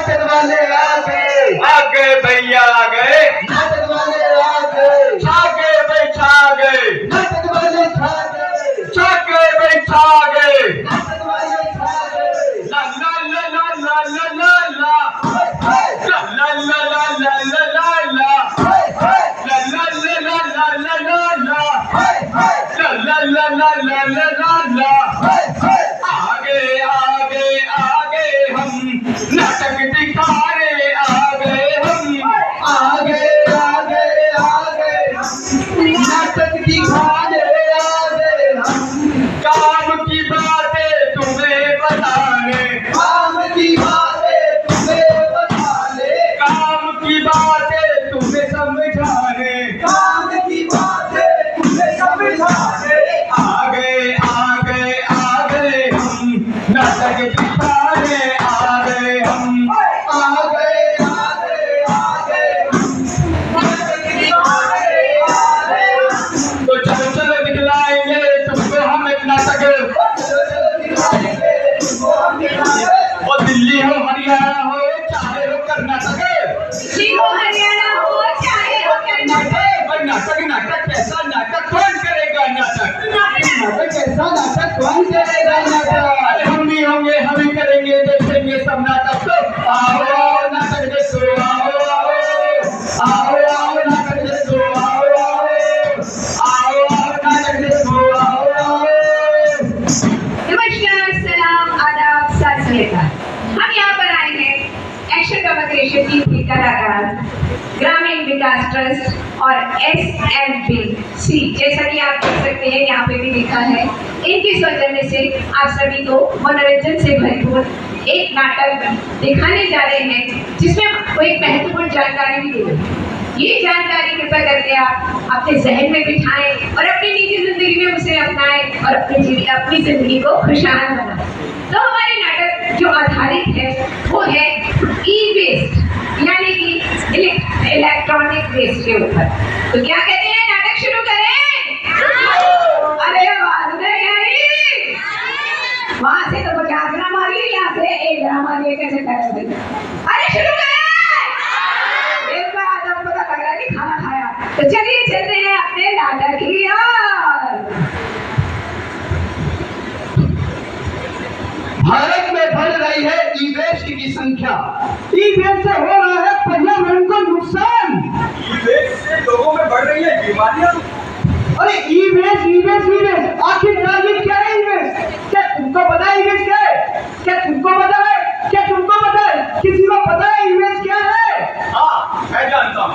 नाटक वाले आ गए भैया आ गए, नाटक वाले छा गए भाई छा गए, नाटक वाले छा गए भाई छा गए। नाटक वाले ला ला ला ला ला ला ला ला, ला ला ला ला ला ला ला ला, ला ला ला ला ला ला ला ला, ला ला ला ला ला ला ला ला। आगे आगे आगे हम नाटक दिखाने आ गए हम, आगे आगे आगे नाटक दिखाने आगे हम, काम की बातें तुम्हें बताने, काम की बातें तुम्हें बताने, काम की बातें तुम्हें समझाने, काम की बातें तुम्हें समझाने। आगे आगे आगे हम नाटक दिखाने आ गए हम, आगे आगे आगे नाटक दिखाने आगे हम, तो चलो चलो दिखलाएंगे तुमको हम एक नाटक। और दिल्ली हो हरियाणा हो चाहे हो कर्नाटक, और नाटक नाटक कैसा नाटक कौन करेगा नाटक, नाटक कैसा नाटक कौन करेगा नाटक। अरे हम भी होंगे हम ही करेंगे देखेंगे सब नाटक। तो आओ नाटक देखो आओ आओ आओ आओ नाटक देखो आओ आओ आओ आओ नाटक देखो आओ आओ। नमस्कार, सलाम, आदाब, सत श्री अकाल। हम यहाँ पर आए हैं एक्शन कम्युनिकेशन टीम के कलाकार, ग्रामीण विकास ट्रस्ट और SMBC, जैसा कि आप देख सकते हैं यहाँ पे भी लिखा है। इनके सौजन्य से आप सभी को मनोरंजन से भरपूर एक नाटक दिखाने जा रहे हैं, जिसमें आपको एक महत्वपूर्ण जानकारी भी देंगे। ये जानकारी कृपया करके आप अपने जहन में बिठाएं और अपनी निजी जिंदगी में उसे अपनाएं और अपनी जिंदगी को खुशहाल बनाएं। तो हमारे नाटक जो आधारित है वो है ई-वेस्ट, यानी कि इलेक्ट्रॉनिक वेस्ट के ऊपर। तो क्या कहते हैं, नाटक शुरू करें? अरे आवाज नहीं आई, वहां से तो जागरा मारी, यहाँ से एक ड्रामा लिए कैसे करें? अरे शुरू करें, एक बार अब पता लग रहा है कि खाना खाया। तो चलिए चलते हैं अपने नाटक की ओर। भारत में बढ़ रही है ई वेस्ट की संख्या। ई वेस्ट से हो रहा है पर्यावरण को नुकसान। ई वेस्ट से लोगों में बढ़ रही है बीमारियां। अरे ई वेस्ट आखिर ये क्या है? ई वेस्ट क्या तुमको पता है? ई वेस्ट क्या है? क्या तुमको पता है? क्या तुमको पता है? किसी को पता है ई वेस्ट क्या है? हाँ मैं जानता हूँ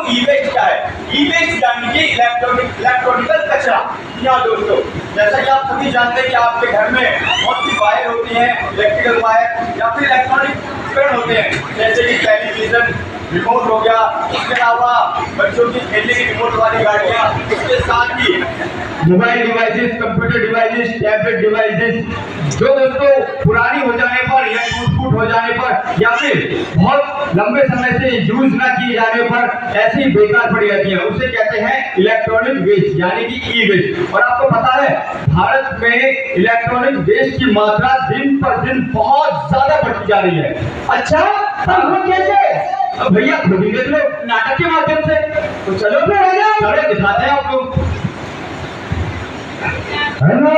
ई वेस्ट क्या है। ई वेस्ट यानी कि इलेक्ट्रॉनिकल कचरा। या दोस्तों, जैसा कि आप सभी जानते हैं कि आपके घर में बहुत सी वायर होती हैं, इलेक्ट्रिकल वायर या फिर इलेक्ट्रॉनिक उपकरण होते हैं, जैसे कि टेलीविजन, रिमोट हो गया, इसके अलावा बच्चों की खेलने की रिमोट वाली गाड़ियाँ, इसके साथ ही mobile devices, computer devices, tablet devices, जो दोस्तों पुरानी हो जाने पर या टूट हो जाने पर या फिर बहुत लंबे समय से यूज ना किए जाने पर ऐसी बेकार पड़ी रहती है, उसे कहते हैं इलेक्ट्रॉनिक वेस्ट यानी कि ई वेस्ट। और आपको पता है भारत में इलेक्ट्रॉनिक वेस्ट की मात्रा दिन पर दिन बहुत ज्यादा बढ़ती जा रही है। अच्छा, हम लोग कैसे? अब भैया खुद ही देख लो नाटक के माध्यम से। तो चलो फिर आ जाओ। चलो दिखाते हैं आपको। हेलो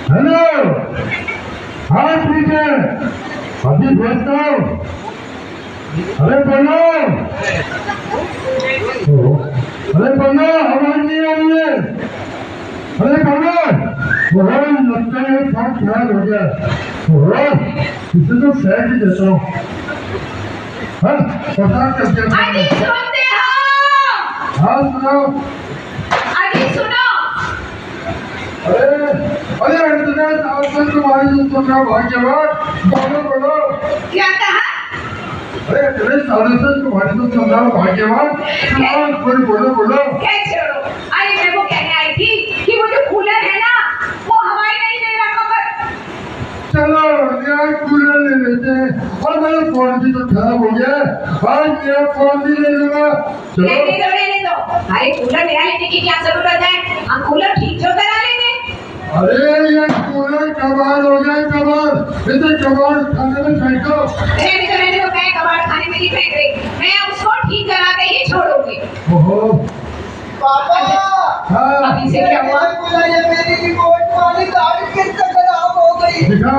हेलो, हाँ ठीक है, अभी भेजता हूँ। अरे बोलो, अरे बोलो, आवाज नहीं आ रही है। अरे बोलो, लगता है फोन खराब हो गया। इसे तो सह ही देता हूँ। हाँ, पता करके अरे सुनते हो? हाँ सुनो। अरे सुनो, अरे इंटरनेट आजकल तुम्हारी दुनिया भाग्यवान। बोलो बोलो। क्या कहा? अरे इंटरनेट आजकल तुम्हारी दुनिया भाग्यवान। बोलो बोलो बोलो। क्या छोड़ो, अरे मैं वो कहने आई थी कि वो जो कूलर है ना, वो हवाई नहीं दे रहा खबर। चलो यार कूलर ले लेते हैं। और मेरा फोन भी तो खराब हो गया, आज मेरा फोन भी ले लूंगा। लेने दो। अरे कूलर नया लेने की क्या जरूरत है, हम कूलर ठीक जो करा लेंगे। अरे ये कूलर कबाड़ हो गया, कबाड़। इसे कबाड़ खाने में फेंको। रहने दो, मैं कबाड़ खाने में नहीं फेंक रही, मैं उसको ठीक करा के ही छोड़ूंगी। ओहो पापा हाँ अभी से क्या हुआ? ये मेरी रिमोट वाली गाड़ी कितना खराब हो गई, दिखा।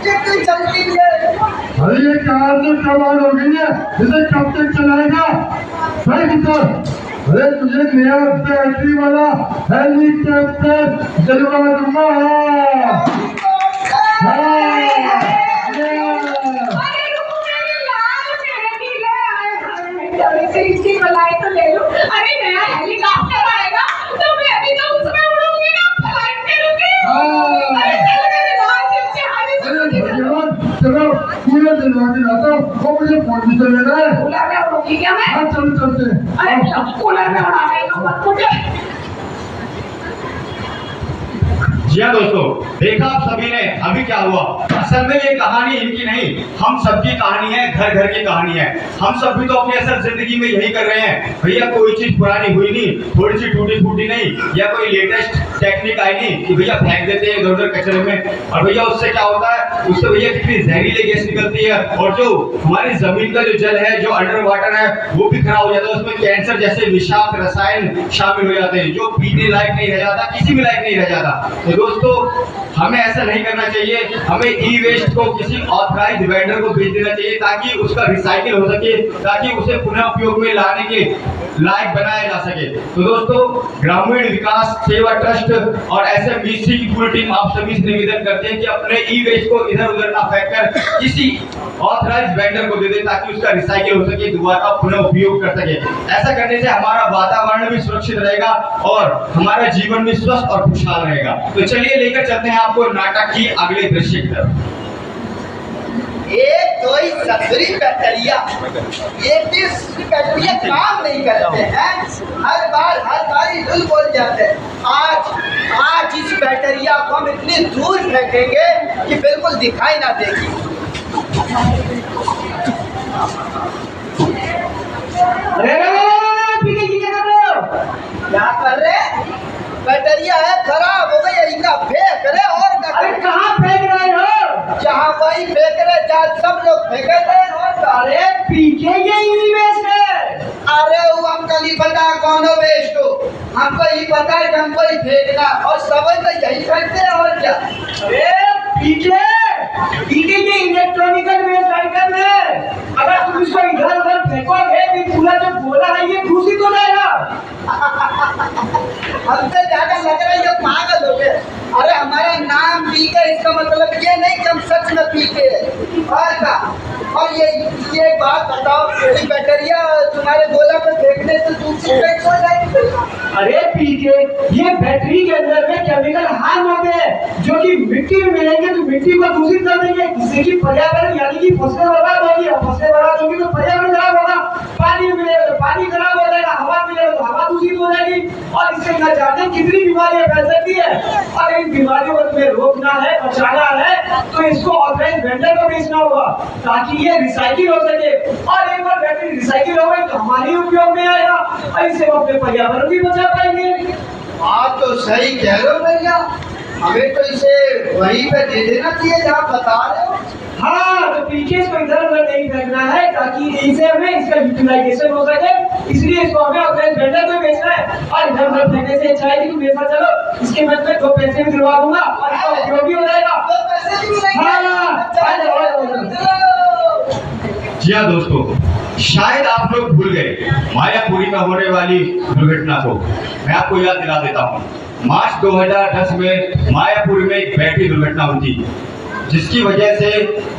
कितनी चलती है। अरे ये कार तो कबाड़ हो गई है, इसे कब तक चलाएगा? भाई किधर? अरे तुझे नया बैटरी वाला हेलीकॉप्टर दिलवा दूंगा। अरे रुको, मेरी लाल मेहंदी ले आए। जल्दी से इसकी मलाई तो ले लो। अरे नया हेलीकॉप्टर आएगा तो मैं अभी तो उसमें उड़ूंगी ना, फ्लाइट करूंगी। अरे चलो मेरी लाल चिमची हाथ से अरे भगवान, चलो कूलर दिलवा के लाता हूँ, वो मुझे फोन भी तो लेना है। कूलर में उड़ूंगी क्या मैं? हाँ चलो चलते हैं। अरे कूलर में उड़ाने का मत मुझे। जी हाँ दोस्तों, देखा आप सभी ने अभी क्या हुआ। असल में ये कहानी इनकी नहीं, हम सबकी कहानी है, घर घर की कहानी है। हम सब भी तो अपनी असल जिंदगी में यही कर रहे हैं। भैया कोई चीज पुरानी हुई नहीं, थोड़ी सी टूटी फूटी नहीं, या कोई लेटेस्ट टेक्निक आई नहीं कि भैया फेंक देते हैं इधर उधर कचरे में। और भैया उससे क्या होता है, उससे भैया कितनी जहरीली गैस निकलती है, और जो हमारी जमीन का जो जल है, जो अंडर वाटर है, वो भी खराब हो जाता है। उसमें कैंसर जैसे विषाक्त रसायन शामिल हो जाते हैं, जो पीने लायक नहीं रह जाता, किसी भी लायक नहीं रह जाता। तो दोस्तों हमें ऐसा नहीं करना चाहिए। हमें ई वेस्ट को किसी ऑथराइज्ड वेंडर को भेज देना चाहिए, ताकि उसका रिसाइकिल हो सके, ताकि उसे पुनः उपयोग में लाने के लायक बनाया जा सके। तो दोस्तों ग्रामीण विकास सेवा ट्रस्ट और SMBC की पूरी टीम आप सभी से निवेदन करते हैं कि अपने ई वेस्ट को इधर उधर ना फेंककर किसी ऑथराइज्ड वेंडर को दे दे, ताकि उसका रिसाइकिल हो सके, दोबारा पुनः उपयोग कर सके। ऐसा करने से हमारा वातावरण भी सुरक्षित रहेगा और हमारा जीवन भी स्वस्थ और खुशहाल रहेगा। तो चलिए लेकर चलते हैं आपको नाटक की अगले दृश्य की तरफ। एक कोई ससुरी बैटरिया, ये बैटरिया काम नहीं करते हैं, हर बार ही धुल बोल जाते हैं। आज इस बैटरिया को हम इतनी दूर फेंकेंगे कि बिल्कुल दिखाई ना देगी। क्या कर रहे? बैटरिया है खराब हो गई, इनका फेंक रहे और अरे कहाँ फेंक रहे हो? जहाँ वही फेंक रहे, जहाँ सब लोग फेंके थे। और अरे पीछे ये ई वेस्ट है। अरे वो हमको नहीं पता कौन हो वेस्ट हो, हमको ही पता है कि हमको ही फेंकना, और सब तो यही फेंकते हैं और क्या। अरे पीछे ये इलेक्ट्रॉनिकल वेस्ट आइटम है, अगर तुम इसको इधर उधर फेंकोगे तो पूरा जो गोला है ये दूषित हो जाएगा। हमसे ज्यादा लग रहा है ये पागल हो गए। अरे हमारा नाम पीके, इसका मतलब ये नहीं कि हम सच में पीके और का। और ये बात बताओ, ये बैटरिया तुम्हारे गोला पर फेंकने से दूसरी हो जाएगी? अरे पीके ये बैटरी के अंदर में केमिकल हार्म होते हैं, जो कि मिट्टी में मिलेंगे तो मिट्टी को दूषित कर देंगे, जिससे कि पर्यावरण यानी कि फसलें बर्बाद होगी, और फसलें बर्बाद होगी तो पर्यावरण खराब होगा। पानी मिलेगा तो पानी खराब हो जाएगा, हवा मिलेगा तो हवा दूषित हो जाएगी, और इससे न जाने कितनी बीमारियां फैल सकती है। और इन बीमारियों को तुम्हें रोकना है, बचाना है, तो इसको ऑथराइज्ड वेंडर को बेचना होगा, ताकि ये रिसाइकिल हो सके। और एक बार बैटरी रिसाइकिल हो गई तो हमारे उपयोग में आएगा, और इससे हम अपने पर्यावरण भी बचा पाएंगे। आप तो सही कह रहे हो भैया, हमें तो इसे वहीं पे दे देना चाहिए जहाँ बता रहे हो। हाँ, तो पीछे इसको इधर उधर नहीं फेंकना है, ताकि इसे हमें इसका यूटिलाइजेशन हो सके। इसलिए इसको हमें अपने वेंडर को बेचना है, और इधर उधर फेंकने से अच्छा है कि तुम मेरे साथ चलो, इसके बदले 2 पैसे भी दिलवा दूंगा और इसका उपयोग भी हो जाएगा। तो पैसे भी मिलेंगे। हाँ, जी हाँ दोस्तों, शायद आप लोग भूल गए मायापुरी में होने वाली दुर्घटना को। मैं आपको याद दिला देता हूँ। मार्च 2010 में मायापुरी में एक बैटरी दुर्घटना हुई थी, जिसकी वजह से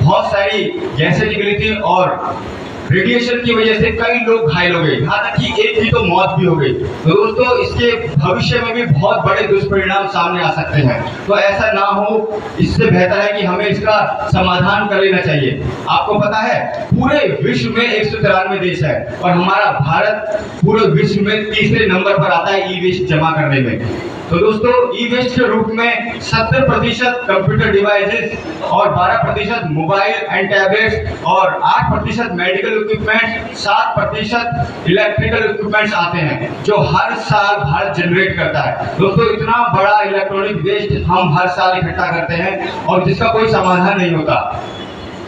बहुत सारी गैसें निकली थी, और रेडिएशन की वजह से कई लोग घायल हो गए, यहाँ तक कि एक की तो मौत भी हो गई। तो दोस्तों इसके भविष्य में भी बहुत बड़े दुष्परिणाम सामने आ सकते हैं, तो ऐसा ना हो, इससे बेहतर है कि हमें इसका समाधान कर लेना चाहिए। आपको पता है पूरे विश्व में 193 देश है, और हमारा भारत पूरे विश्व में 3रे नंबर पर आता है ई वेस्ट जमा करने में। तो दोस्तों ई वेस्ट के रूप में 70% कंप्यूटर डिवाइसेस और 12% मोबाइल एंड टैबलेट्स और 8% मेडिकल इक्विपमेंट, 7% इलेक्ट्रिकल इक्विपमेंट्स आते हैं जो हर साल भारत जनरेट करता है। दोस्तों इतना बड़ा इलेक्ट्रॉनिक वेस्ट हम हर साल इकट्ठा करते हैं और जिसका कोई समाधान नहीं होता।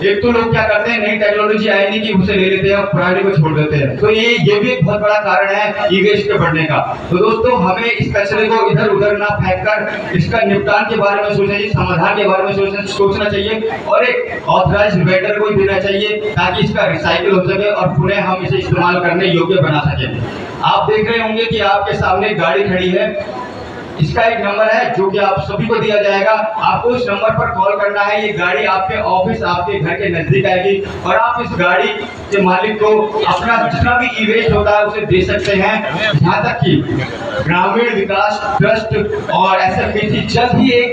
एक तो लोग क्या करते हैं, नई टेक्नोलॉजी आएगी कि उसे ले लेते हैं और पुराने को छोड़ देते हैं। तो ये भी एक बहुत बड़ा कारण है ई वेस्ट के बढ़ने का। तो दोस्तों हमें इस कचरे को इधर उधर ना फेंक कर इसका निपटान के बारे में सोचना चाहिए, समाधान के बारे में सोचना चाहिए और एक ऑथराइज्ड वेंडर को देना चाहिए ताकि इसका रिसाइकिल हो सके और पुनः हम इसे इस्तेमाल करने योग्य बना सकें। आप देख रहे होंगे कि आपके सामने गाड़ी खड़ी है, इसका एक नंबर है जो कि आप सभी को दिया जाएगा। आपको इस नंबर पर कॉल करना है। ये गाड़ी आपके ऑफिस, आपके घर के नजदीक आएगी और आप इस गाड़ी के मालिक को अपना जितना भी ई वेस्ट होता है उसे दे सकते हैं। यहाँ तक कि ग्रामीण विकास ट्रस्ट और SMBC जल्द ही एक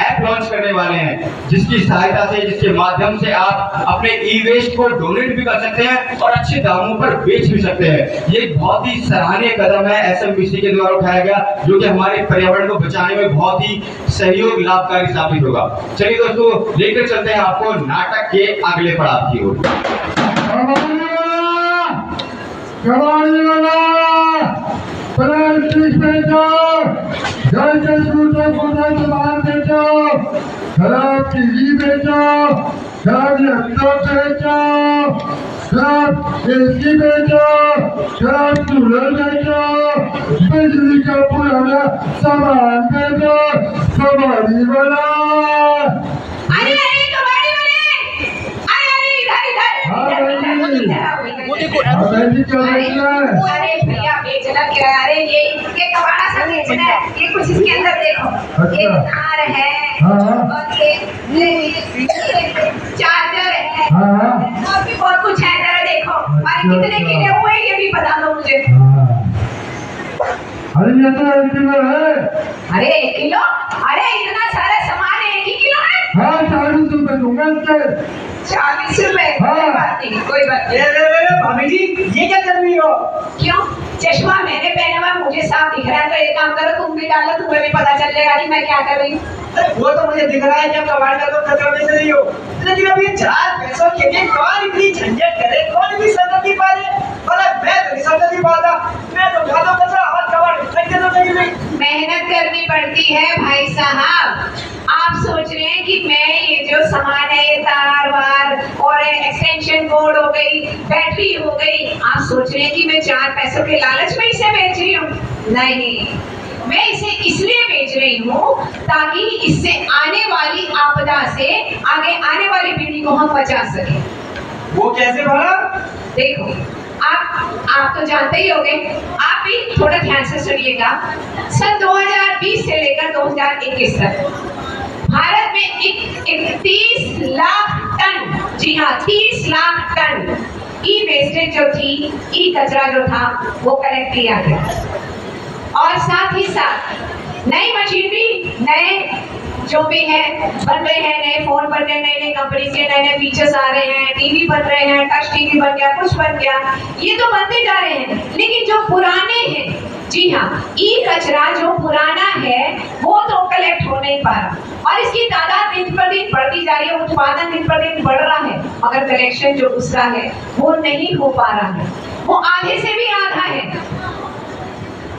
ऐप लॉन्च करने वाले हैं जिसकी सहायता से, जिसके माध्यम से आप अपने ई वेस्ट को डोनेट भी कर सकते हैं और अच्छे दामों पर बेच भी सकते हैं। ये एक बहुत ही सराहनीय कदम है SMBC के द्वारा उठाया गया जो कि हमारे पर्यावरण को बचाने में बहुत ही सहयोग लाभकारी साबित होगा। चलिए दोस्तों लेकर चलते हैं आपको नाटक के अगले पड़ाव की ओर। खराब टीवी बेचो, खराब लैपटॉप बेचो, खराब एसी बेचो, खराब कूलर बेचो, बिजली का पुराना सामान बेचो, कबाड़ी वाला। अरे अरे कबाड़ी वाले, अरे अरे भैया बेचना क्या? अरे ये कबाड़ा सा बेचना है। ये कुछ इसके अंदर देखो, ये तार है और ये चार्जर है और भी बहुत कुछ है। जरा देखो और कितने किले हुए ये भी बता दो मुझे। अरे ये तो 1 किलो है। अरे 1 किलो? अरे इतना सारा सामान 1 ही किलो है? हाँ 40 रुपए दूंगा इसके। 40 रुपए? कोई बात नहीं, कोई बात नहीं। भाभी जी ये क्या कर रही हो? क्यों? चश्मा मैंने पहना हुआ, मुझे साफ दिख रहा है। तो एक काम करो, तुम भी डालो, तुम्हें भी पता चल जाएगा कि मैं क्या कर रही हूँ। अरे वो तो मुझे दिख रहा है जब कबाड़ का तो कचरा बेच रही हो, लेकिन अब ये 4 पैसों के लिए कौन इतनी झंझट करे, कौन इतनी सरदर्द नहीं पाले? अरे मैं तो नहीं सरदर्द नहीं पाता, मैं तो उठा दो कचरा और कबाड़ फेंक दे दो कहीं भी। मेहनत करनी पड़ती है भाई साहब। आप सोच रहे हैं कि मैं ये जो सामान है, ये तार वार और एक्सटेंशन कोड हो गई, बैटरी हो गई, आप सोच रहे हैं कि मैं 4 पैसों के लालच में इसे बेच रही हूँ? नहीं, मैं इसे इसलिए बेच रही हूँ ताकि इससे आने वाली आपदा से आगे आने वाली पीढ़ी को हम बचा सके। वो कैसे भला? देखो आप तो जानते ही होंगे, आप भी थोड़ा ध्यान से सुनिएगा। सन 2020 से लेकर 2021 तक भारत में 31 लाख टन, जी हाँ 30 लाख टन ई वेस्टेज जो थी, ई कचरा जो था वो कलेक्ट किया गया और साथ ही साथ नई मशीनरी, नए जो भी है बन रहे हैं, नए फोन बन रहे हैं, नई कंपनी के नए फीचर्स आ रहे हैं, टीवी बन रहे हैं, टच टीवी बन गया, कुछ बन गया, ये तो बनते जा रहे हैं। लेकिन जो पुराने हैं, जी हाँ ई कचरा जो पुराना है वो तो कलेक्ट हो नहीं पा रहा और इसकी तादाद दिन पर दिन बढ़ती जा रही है, उत्पादन दिन पर दिन बढ़ रहा है, मगर कलेक्शन जो उसका है वो नहीं हो पा रहा है, वो आधे से भी आधा है।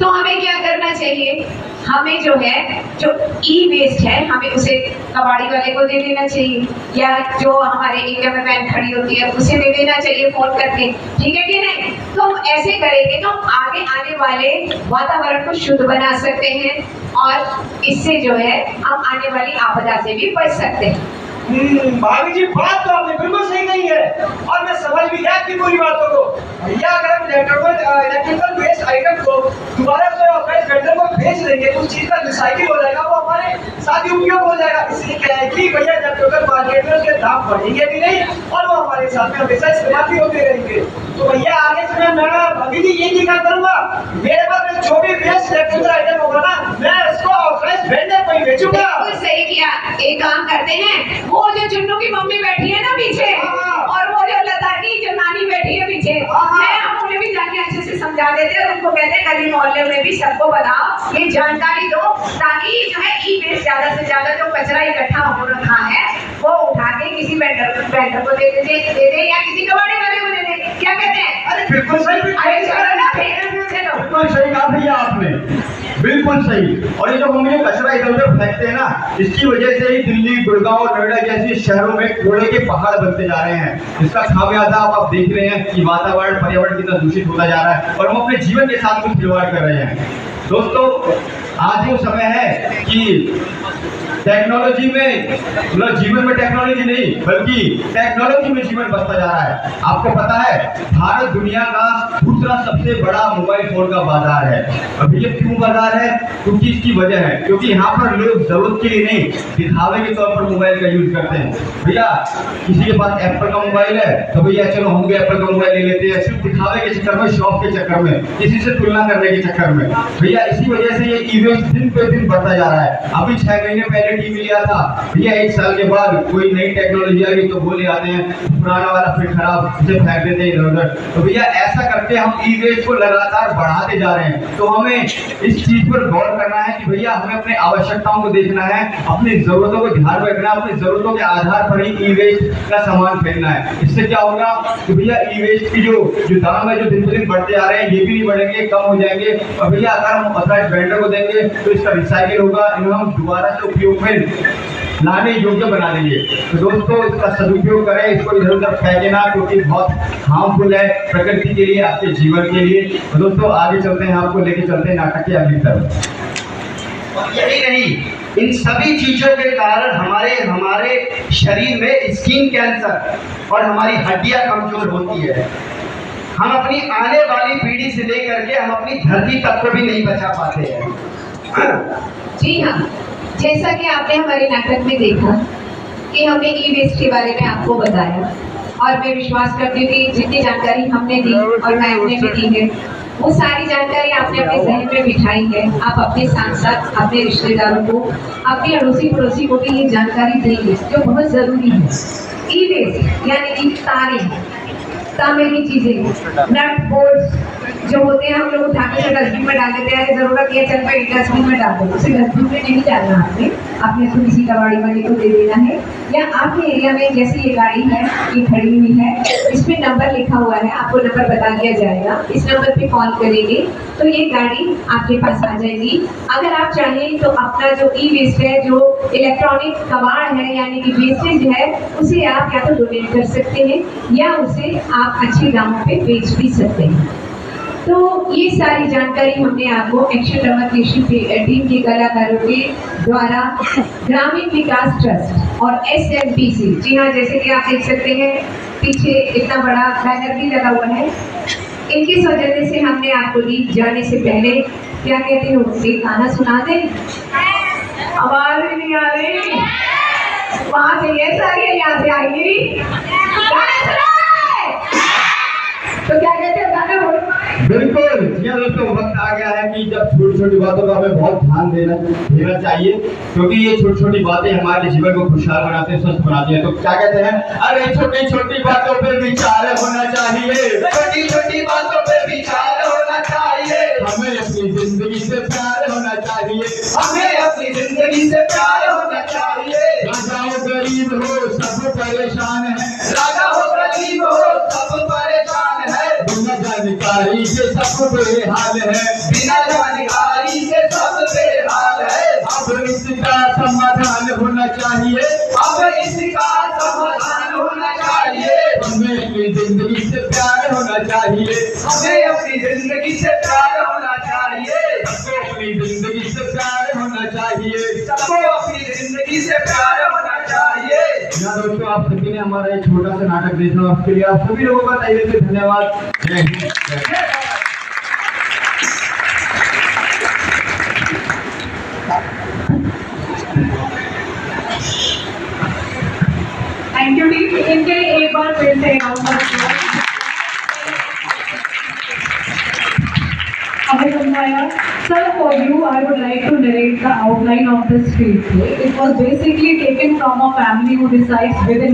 तो हमें क्या करना चाहिए? हमें जो है, जो ई वेस्ट है, हमें उसे कबाड़ी वाले को दे देना चाहिए या जो हमारे एरिया में वैन खड़ी होती है उसे दे देना चाहिए फोन करके, ठीक है कि नहीं? तो हम ऐसे करेंगे तो हम आगे आने वाले वातावरण को शुद्ध बना सकते हैं और इससे जो है हम आने वाली आपदा से भी बच सकते हैं। भाभी जी बात तो आपने बिल्कुल सही कही है और मैं समझ भी गया आपकी पूरी बातों को। भैया अगर हम इलेक्ट्रिकल वेस्ट आइटम को दोबारा से ऑथराइज्ड वेंडर को भेज देंगे, उस चीज का रिसाइकिल हो जाएगा, वो हमारे साथ ही उपयोग हो जाएगा। इसलिए क्या है कि भैया इलेक्ट्रिकल मार्केट में उसके दाम बढ़ेंगे भी नहीं और वो हमारे साथ में हमेशा इस्तेमाल भी होते रहेंगे। तो भैया आगे से मैं भाभी जी ये क्या करूंगा, मेरे पास जो भी वेस्ट इलेक्ट्रिकल आइटम होगा ना, मैं उसको ऑथराइज्ड वेंडर को ही बेचूंगा। बिल्कुल सही किया। एक काम करते हैं, वो जो चुन्नू की मम्मी बैठी है ना पीछे और वो जो लता की जो नानी बैठी है पीछे, मैं हम उन्हें भी जाके अच्छे से समझा समझा देते और उनको कहते गली मोहल्ले में भी सबको बताओ, ये जानकारी दो, ताकि जो है ई वेस्ट ज्यादा से ज्यादा जो कचरा इकट्ठा हो रखा है वो उठा के किसी वेंडर को दे दे या किसी कबाड़ी वाले को दे दे। क्या कहते हैं? अरे बिल्कुल सही, अरे चलो ना चलो। बिल्कुल सही कहा भैया आपने, बिल्कुल सही। और ये जो हम ये कचरा इधर उधर फेंकते हैं ना, इसकी वजह से ही दिल्ली, गुड़गांव, नोएडा जैसे शहरों में कूड़े के पहाड़ बनते जा रहे हैं। इसका खामियाजा आप देख रहे हैं कि वातावरण, पर्यावरण कितना दूषित होता जा रहा है और हम अपने जीवन के साथ कुछ खिलवाड़ कर रहे हैं। दोस्तों, आज वो समय है कि टेक्नोलॉजी में, मतलब जीवन में टेक्नोलॉजी नहीं बल्कि टेक्नोलॉजी में जीवन बसता जा रहा है। आपको पता है भारत दुनिया का दूसरा सबसे बड़ा मोबाइल फोन का बाजार है। अभी ये क्यों बाजार है? क्योंकि इसकी वजह है क्योंकि यहाँ पर लोग जरूरत के लिए नहीं, दिखावे के तौर पर मोबाइल का यूज करते हैं। भैया किसी के पास एप्पल का मोबाइल है तो भैया चलो हम भी एप्पल का मोबाइल ले लेते हैं, सिर्फ दिखावे के चक्कर में, शौक के चक्कर में, किसी से तुलना करने के चक्कर में। भैया इसी वजह से ये ई वेस्ट दिन पे दिन बढ़ता जा रहा है। अभी 6 महीने पहले टीवी लिया था भैया, 1 साल के बाद कोई नई टेक्नोलॉजी आ गई तो वो ले आते हैं, पुराना वाला फिर खराब, उसे फेंक देते हैं इधर उधर। तो भैया ऐसा करके हम ई वेस्ट को लगातार बढ़ाते जा रहे हैं। तो हमें इस चीज पर गौर करना है कि भैया हमें अपनी आवश्यकताओं को देखना है, अपनी जरूरतों को ध्यान में रखना है, अपनी जरूरतों के आधार पर ही ई वेस्ट का सामान फेंकना है। इससे क्या होगा कि भैया ई वेस्ट की जो दाम है जो दिन ब दिन बढ़ते आ रहे हैं, ये भी नहीं बढ़ेंगे, कम हो जाएंगे। और भैया अगर हम ऑथराइज्ड वेंडर को देंगे तो इसका रिसाइकिल होगा, इन्हें हम दोबारा से उपयोग में लाने योग्य बना देंगे। तो दोस्तों इसका सदुपयोग करें, इसको इधर उधर फेंके ना, क्योंकि बहुत हार्मफुल है प्रकृति के लिए, आपके जीवन के लिए। तो दोस्तों आगे चलते हैं, आपको लेके चलते हैं नाटक के अगली तरफ। और यही नहीं, इन सभी चीजों के कारण हमारे शरीर में स्किन कैंसर और हमारी हड्डियां कमजोर होती है। हम अपनी आने वाली पीढ़ी से लेकर के हम अपनी धरती तक को भी नहीं बचा पाते हैं। जी हाँ, जैसा कि आपने हमारे नाटक में देखा कि हमने ई वेस्ट के बारे में आपको बताया, और मैं विश्वास करती हूँ कि जितनी जानकारी हमने दी और मैंने भी दी है, वो सारी जानकारी आपने अपने जहन में बिठाई है। आप अपने साथ साथ अपने रिश्तेदारों को, अपने अड़ोसी पड़ोसी को भी ये जानकारी देंगे जो बहुत ज़रूरी है। ई वेस्ट यानी कि तांबे की चीज़ें, नट बोल्ट्स जो होते हैं, हम लोग उठा के डस्टबिन में डाल देते हैं। जरूरत ये चल पे डस्टबिन में डाल दो, उसे डस्टबिन में नहीं डालना आपने इसको किसी कबाड़ी वाले को दे देना है। या आपके एरिया में जैसे ये गाड़ी है, ये खड़ी हुई है, इसमें नंबर लिखा हुआ है, आपको नंबर बता दिया जाएगा, इस नंबर पे कॉल करेंगे तो ये गाड़ी आपके पास आ जाएगी। अगर आप चाहें तो अपना जो ई वेस्ट है, जो इलेक्ट्रॉनिक कबाड़ है यानी कि वेस्टेज है, उसे आप या तो डोनेट कर सकते हैं या उसे आप अच्छे दामों पे बेच भी सकते हैं। तो ये सारी जानकारी हमने आपको एक्शन डेमोक्रेसी टीम के कलाकारों के द्वारा ग्रामीण विकास ट्रस्ट और SMBC, जी हाँ, जैसे कि आप देख सकते हैं पीछे इतना बड़ा बैनर भी लगा हुआ है, इनके सौजन्य से हमने आपको दी। जाने से पहले क्या कहते हो, एक गाना सुना दें? आवाज ही नहीं आ रही, वहां से ये सारी है, यहाँ से आएगी। तो क्या कहते हो, गाना बोलो। बिल्कुल, यह दोस्तों वक्त आ गया है कि जब छोटी छोटी बातों का हमें बहुत ध्यान देना चाहिए, क्योंकि ये छोटी छोटी बातें हमारे जीवन को खुशहाल बनाते हैं, स्वस्थ बनाती हैं। तो क्या कहते हैं, अरे छोटी छोटी बातों पे विचार होना चाहिए, छोटी छोटी बातों पे विचार होना चाहिए, हमें अपनी जिंदगी से प्यार होना चाहिए, हमें अपनी जिंदगी से प्यार होना चाहिए। राजा हो गरीब हो सब परेशान है, राजा हो गरीब हो सब परेशान है, बिना जानकारी के सब बेहाल है, बिना जानकारी के सब बेहाल है। अब इसका समाधान होना चाहिए, अब इसका समाधान होना चाहिए, हमें अपनी जिंदगी से प्यार होना चाहिए, हमें अपनी जिंदगी से प्यार होना चाहिए, सबको अपनी जिंदगी से प्यार होना चाहिए, सबको अपनी जिंदगी से प्यार होना चाहिए। यहाँ दोस्तों आप सभी ने हमारा एक छोटा सा नाटक देखा, उसके लिए आप सभी लोगों का तहे से धन्यवाद। जय हिंद। थैंक यू टीम, इनके लिए एक बार फिर से Sir, for you, I would like to narrate the outline of this field play. It was basically taken from a family who resides within